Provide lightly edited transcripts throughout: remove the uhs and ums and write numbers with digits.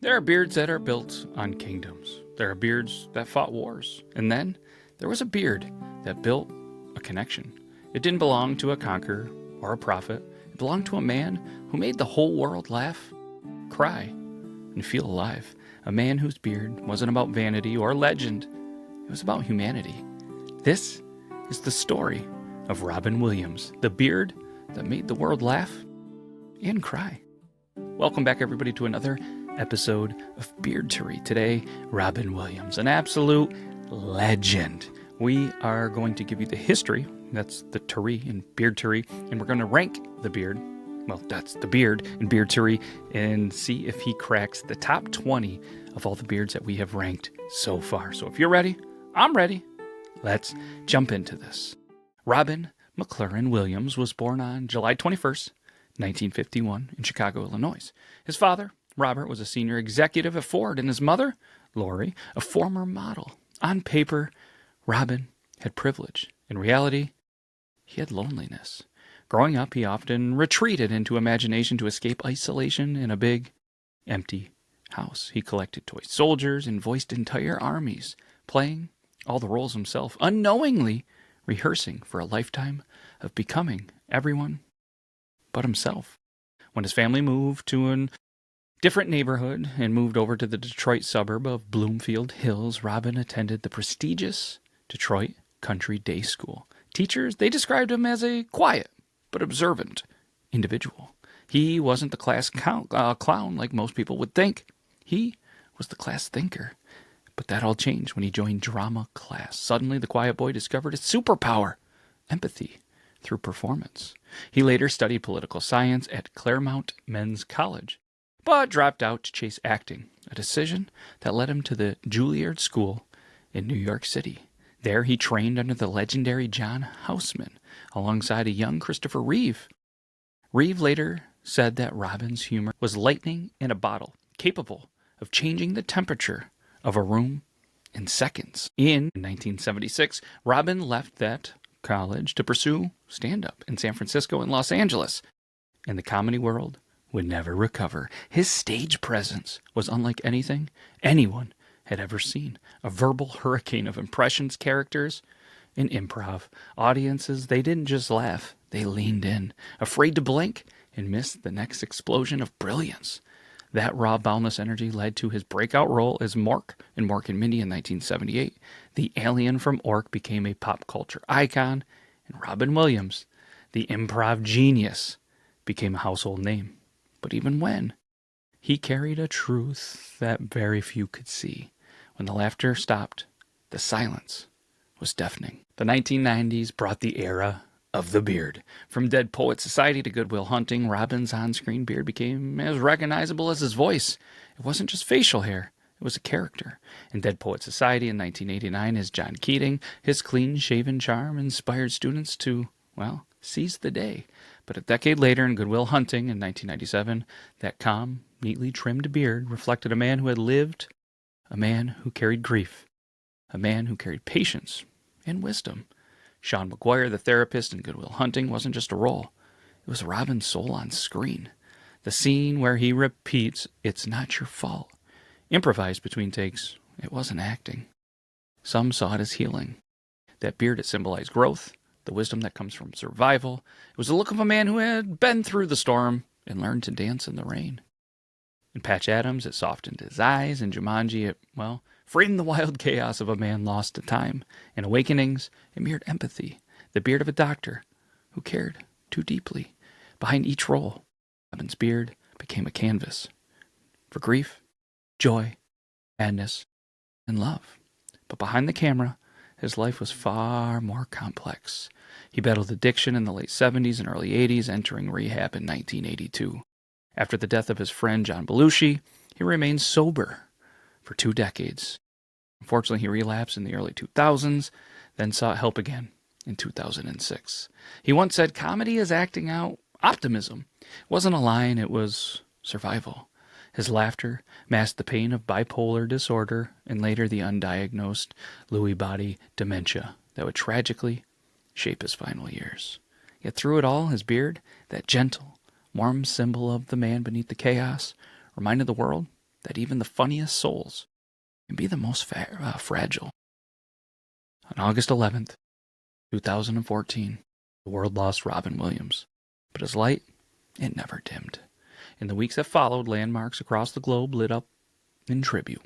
There are beards that are built on kingdoms. There are beards that fought wars. And then there was a beard that built a connection. It didn't belong to a conqueror or a prophet. It belonged to a man who made the whole world laugh, cry, and feel alive. A man whose beard wasn't about vanity or legend. It was about humanity. This is the story of Robin Williams, the beard that made the world laugh and cry. Welcome back, everybody, to another episode of Beardtory. Today, Robin Williams, an absolute legend. We are going to give you the history, that's the Tory in Beardtory, and we're going to rank the beard, well, that's the beard in Beardtory, and see if he cracks the top 20 of all the beards that we have ranked so far. So if you're ready, I'm ready. Let's jump into this. Robin McLaren Williams was born on July 21st, 1951 in Chicago, Illinois. His father, Robert, was a senior executive at Ford, and his mother, Lori, a former model. On paper, Robin had privilege. In reality, he had loneliness. Growing up, he often retreated into imagination to escape isolation in a big, empty house. He collected toy soldiers and voiced entire armies, playing all the roles himself, unknowingly rehearsing for a lifetime of becoming everyone but himself. When his family moved to a different neighborhood and moved over to the Detroit suburb of Bloomfield Hills, Robin attended the prestigious Detroit Country Day School. Teachers, they described him as a quiet but observant individual. He wasn't the class clown like most people would think. He was the class thinker. But that all changed when he joined drama class. Suddenly, the quiet boy discovered his superpower, empathy, through performance. He later studied political science at Claremont Men's College, but dropped out to chase acting, a decision that led him to the Juilliard School in New York City. There, he trained under the legendary John Houseman, alongside a young Christopher Reeve. Reeve later said that Robin's humor was lightning in a bottle, capable of changing the temperature of a room in seconds. In 1976, Robin left that college to pursue stand-up in San Francisco and Los Angeles, and the comedy world would never recover. His stage presence was unlike anything anyone had ever seen. A verbal hurricane of impressions, characters, and improv. Audiences, they didn't just laugh, they leaned in, afraid to blink and miss the next explosion of brilliance. That raw, boundless energy led to his breakout role as Mork in Mork and Mindy in 1978. The alien from Ork became a pop culture icon, and Robin Williams, the improv genius, became a household name. But even when, he carried a truth that very few could see. When the laughter stopped, the silence was deafening. The 1990s brought the era of the beard. From Dead Poet Society to Good Will Hunting, Robin's on-screen beard became as recognizable as his voice. It wasn't just facial hair, it was a character. In Dead Poet Society in 1989 as John Keating, his clean-shaven charm inspired students to, well, seize the day. But a decade later in Good Will Hunting in 1997, that calm, neatly trimmed beard reflected a man who had lived, a man who carried grief, a man who carried patience and wisdom. Sean McGuire, the therapist in Good Will Hunting, wasn't just a role. It was Robin's soul on screen. The scene where he repeats, "It's not your fault," improvised between takes, it wasn't acting. Some saw it as healing. That beard, it symbolized growth, the wisdom that comes from survival. It was the look of a man who had been through the storm and learned to dance in the rain. In Patch Adams, it softened his eyes. In Jumanji, it, well, framed the wild chaos of a man lost to time. In Awakenings, it mirrored empathy, the beard of a doctor who cared too deeply. Behind each role, Robin's beard became a canvas for grief, joy, sadness, and love. But behind the camera, his life was far more complex. He battled addiction in the late 70s and early 80s, entering rehab in 1982. After the death of his friend John Belushi, he remained sober for 2 decades. Unfortunately, he relapsed in the early 2000s, then sought help again in 2006. He once said, "Comedy is acting out optimism." It wasn't a line, it was survival. His laughter masked the pain of bipolar disorder and later the undiagnosed Lewy body dementia that would tragically shape his final years. Yet through it all, his beard, that gentle, warm symbol of the man beneath the chaos, reminded the world that even the funniest souls can be the most fragile. On August 11th, 2014, the world lost Robin Williams, but his light, it never dimmed. In the weeks that followed, landmarks across the globe lit up in tribute.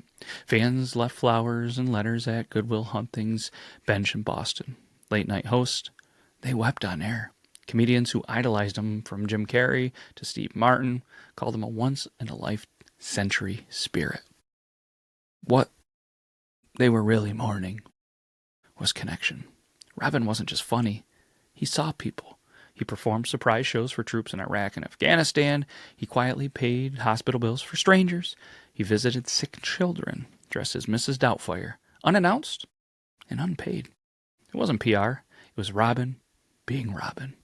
Fans left flowers and letters at Goodwill Hunting's bench in Boston. Late-night hosts, they wept on air. Comedians who idolized him, from Jim Carrey to Steve Martin, called him a once-in-a-life-century spirit. What they were really mourning was connection. Robin wasn't just funny. He saw people. He performed surprise shows for troops in Iraq and Afghanistan. He quietly paid hospital bills for strangers. He visited sick children, dressed as Mrs. Doubtfire, unannounced and unpaid. It wasn't PR. It was Robin being Robin.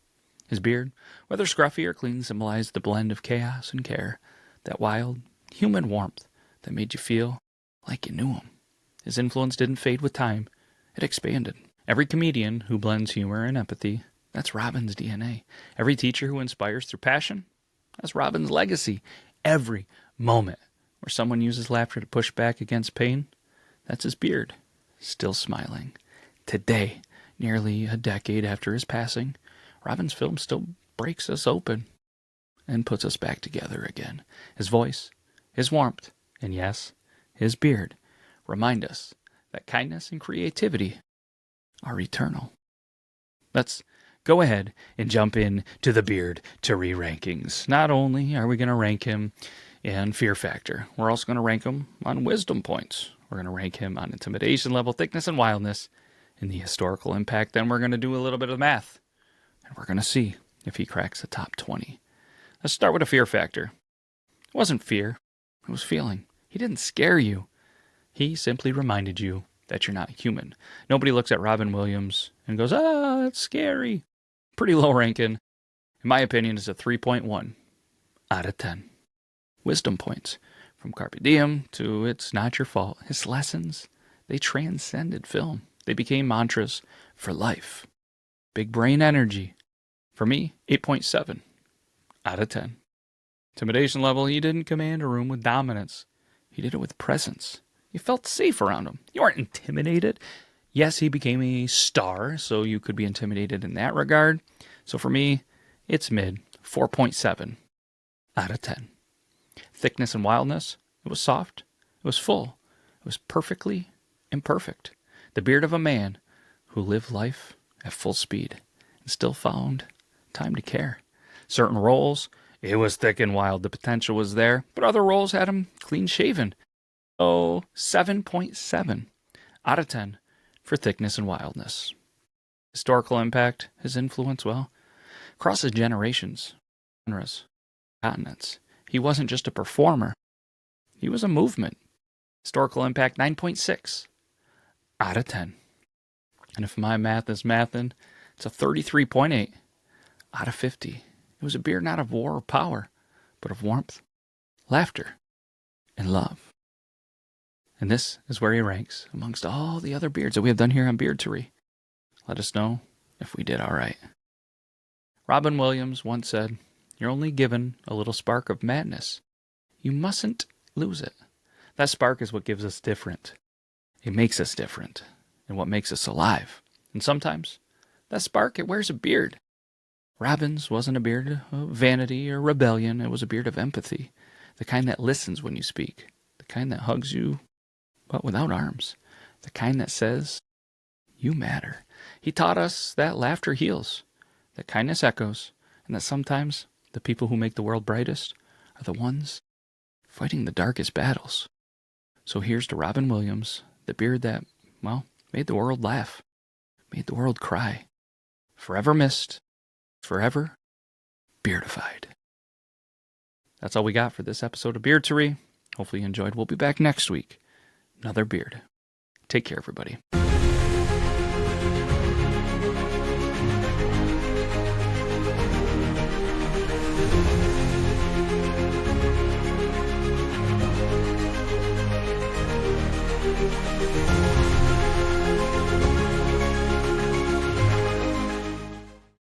His beard, whether scruffy or clean, symbolized the blend of chaos and care, that wild, human warmth that made you feel like you knew him. His influence didn't fade with time. It expanded. Every comedian who blends humor and empathy, that's Robin's DNA. Every teacher who inspires through passion, that's Robin's legacy. Every moment where someone uses laughter to push back against pain, that's his beard, still smiling. Today, nearly a decade after his passing, Robin's film still breaks us open and puts us back together again. His voice, his warmth, and yes, his beard remind us that kindness and creativity are eternal. Let's go ahead and jump in to the Beardtory rankings. Not only are we going to rank him in fear factor, we're also going to rank him on wisdom points. We're going to rank him on intimidation level, thickness, and wildness, and the historical impact. Then we're going to do a little bit of math, and we're going to see if he cracks the top 20. Let's start with a fear factor. It wasn't fear. It was feeling. He didn't scare you. He simply reminded you that you're not human. Nobody looks at Robin Williams and goes, that's scary. Pretty low ranking. In my opinion, it's a 3.1 out of 10. Wisdom points. From Carpe Diem to It's Not Your Fault. His lessons, they transcended film. They became mantras for life. Big brain energy. For me, 8.7 out of 10. Intimidation level, he didn't command a room with dominance. He did it with presence. You felt safe around him. You weren't intimidated. Yes, he became a star, so you could be intimidated in that regard. So for me, it's mid, 4.7 out of 10. Thickness and wildness, it was soft, it was full, it was perfectly imperfect. The beard of a man who lived life at full speed and still found time to care. Certain roles, it was thick and wild, the potential was there, but other roles had him clean shaven. So 7.7 out of 10 for thickness and wildness. Historical impact, his influence, well, crosses generations, genres, continents. He wasn't just a performer. He was a movement. Historical impact, 9.6 out of 10. And if my math is mathin', it's a 33.8 out of 50. It was a beard not of war or power, but of warmth, laughter, and love. And this is where he ranks amongst all the other beards that we have done here on Beardtory. Let us know if we did all right. Robin Williams once said, "You're only given a little spark of madness. You mustn't lose it." That spark is what gives us different. It makes us different, and what makes us alive. And sometimes, that spark, it wears a beard. Robin's wasn't a beard of vanity or rebellion. It was a beard of empathy, the kind that listens when you speak, the kind that hugs you, but without arms, the kind that says, you matter. He taught us that laughter heals, that kindness echoes, and that sometimes the people who make the world brightest are the ones fighting the darkest battles. So here's to Robin Williams, the beard that, well, made the world laugh, made the world cry. Forever missed, forever beardified. That's all we got for this episode of Beardtory. Hopefully you enjoyed. We'll be back next week. Another beard. Take care, everybody.